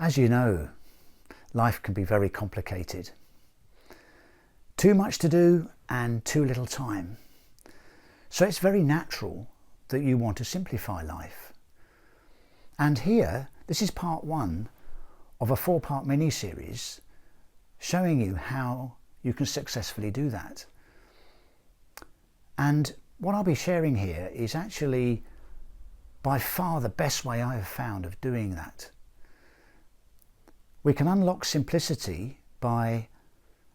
As you know, life can be very complicated. Too much to do and too little time. So it's very natural that you want to simplify life. And here, this is part one of a 4-part mini-series showing you how you can successfully do that. And what I'll be sharing here is actually by far the best way I have found of doing that. We can unlock simplicity by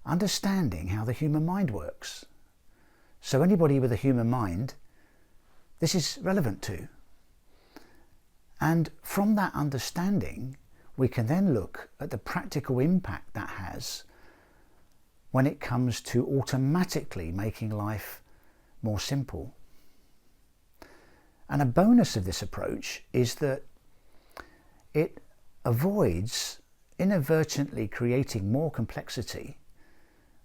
understanding how the human mind works. So anybody with a human mind, this is relevant to. And from that understanding, we can then look at the practical impact that has when it comes to automatically making life more simple. And a bonus of this approach is that it avoids inadvertently creating more complexity,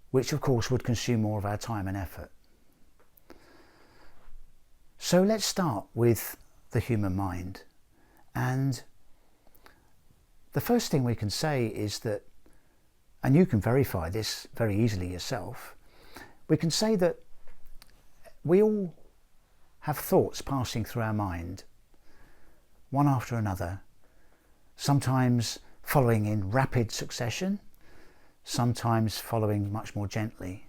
which of course would consume more of our time and effort. So let's start with the human mind. And the first thing we can say is that, and you can verify this very easily yourself, we can say that we all have thoughts passing through our mind, one after another, sometimes following in rapid succession, sometimes following much more gently.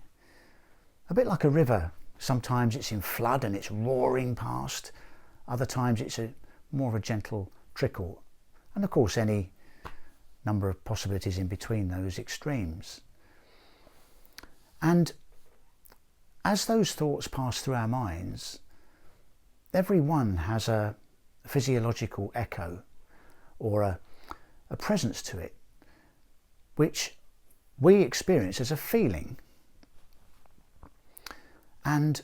A bit like a river, sometimes it's in flood and it's roaring past, other times it's more of a gentle trickle, and of course any number of possibilities in between those extremes. And as those thoughts pass through our minds, every one has a physiological echo or a presence to it, which we experience as a feeling. And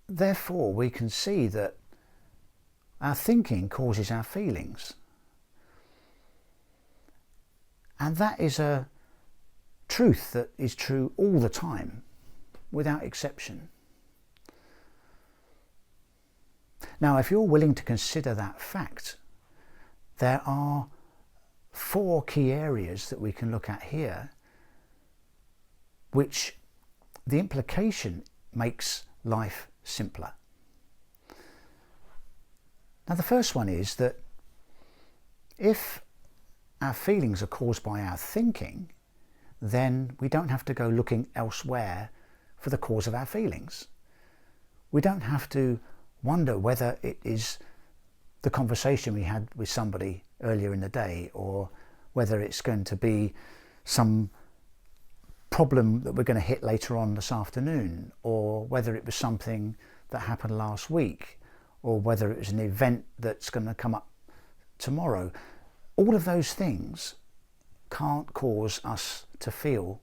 therefore we can see that our thinking causes our feelings. And that is a truth that is true all the time, without exception. Now, if you're willing to consider that fact, there are 4 key areas that we can look at here, which the implication makes life simpler. Now, the first one is that if our feelings are caused by our thinking, then we don't have to go looking elsewhere for the cause of our feelings. We don't have to wonder whether it is the conversation we had with somebody earlier in the day, or whether it's going to be some problem that we're going to hit later on this afternoon, or whether it was something that happened last week, or whether it was an event that's going to come up tomorrow. All of those things can't cause us to feel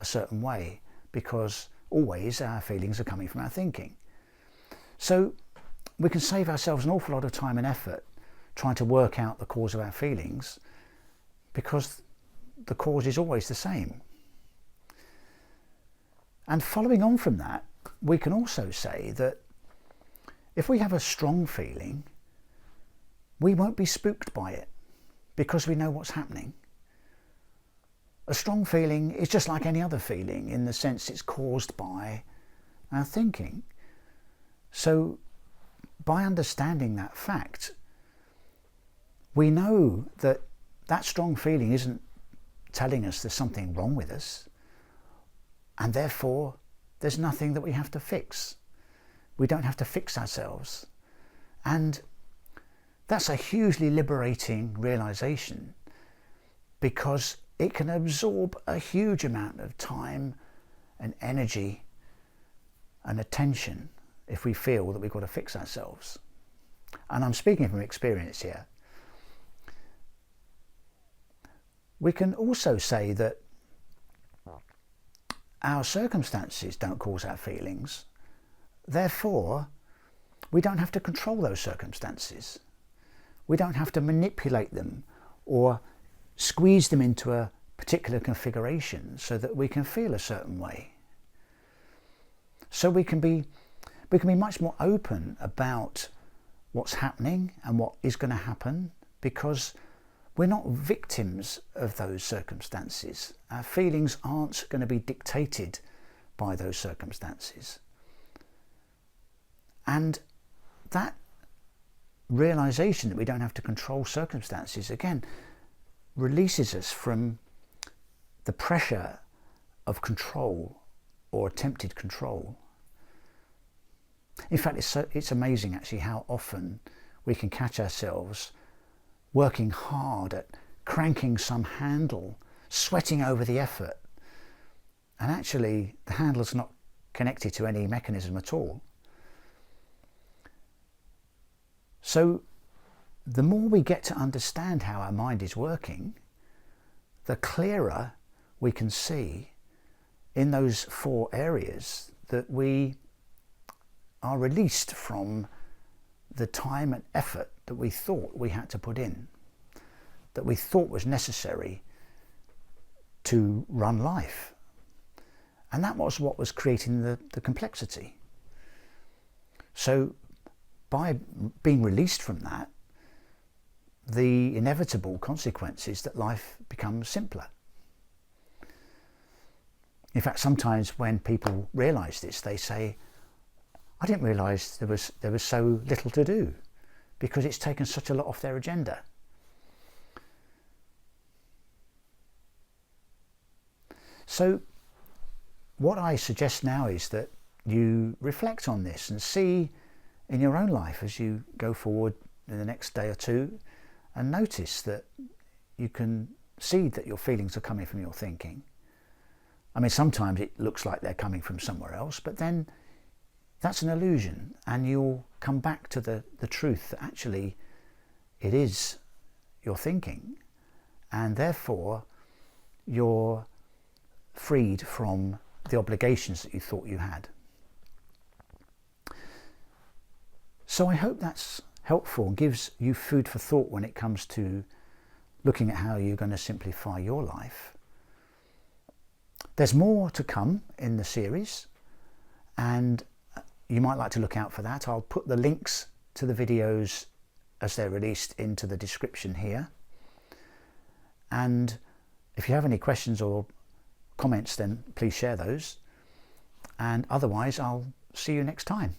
a certain way, because always our feelings are coming from our thinking. So we can save ourselves an awful lot of time and effort trying to work out the cause of our feelings, because the cause is always the same. And following on from that, we can also say that if we have a strong feeling, we won't be spooked by it, because we know what's happening. A strong feeling is just like any other feeling, in the sense it's caused by our thinking. So by understanding that fact, we know that that strong feeling isn't telling us there's something wrong with us, and therefore there's nothing that we have to fix. We don't have to fix ourselves. And that's a hugely liberating realization, because it can absorb a huge amount of time and energy and attention if we feel that we've got to fix ourselves. And I'm speaking from experience here. We can also say that our circumstances don't cause our feelings. Therefore, we don't have to control those circumstances. We don't have to manipulate them or squeeze them into a particular configuration so that we can feel a certain way. So we can be much more open about what's happening and what is going to happen, because we're not victims of those circumstances. Our feelings aren't going to be dictated by those circumstances. And that realization that we don't have to control circumstances, again, releases us from the pressure of control or attempted control. In fact, it's amazing actually how often we can catch ourselves working hard at cranking some handle, sweating over the effort, and actually the handle's not connected to any mechanism at all. So the more we get to understand how our mind is working, the clearer we can see in those 4 areas that we are released from the time and effort that we thought we had to put in, that we thought was necessary to run life. And that was what was creating the complexity. So by being released from that, the inevitable consequence is that life becomes simpler. In fact, sometimes when people realise this, they say, I didn't realise there was so little to do, because it's taken such a lot off their agenda. So what I suggest now is that you reflect on this and see in your own life as you go forward in the next day or two, and notice that you can see that your feelings are coming from your thinking. I mean, sometimes it looks like they're coming from somewhere else, but then that's an illusion, and you'll come back to the truth that actually it is your thinking, and therefore you're freed from the obligations that you thought you had. So I hope that's helpful and gives you food for thought when it comes to looking at how you're going to simplify your life. There's more to come in the series, and you might like to look out for that. I'll put the links to the videos as they're released into the description here. And if you have any questions or comments, then please share those. And otherwise, I'll see you next time.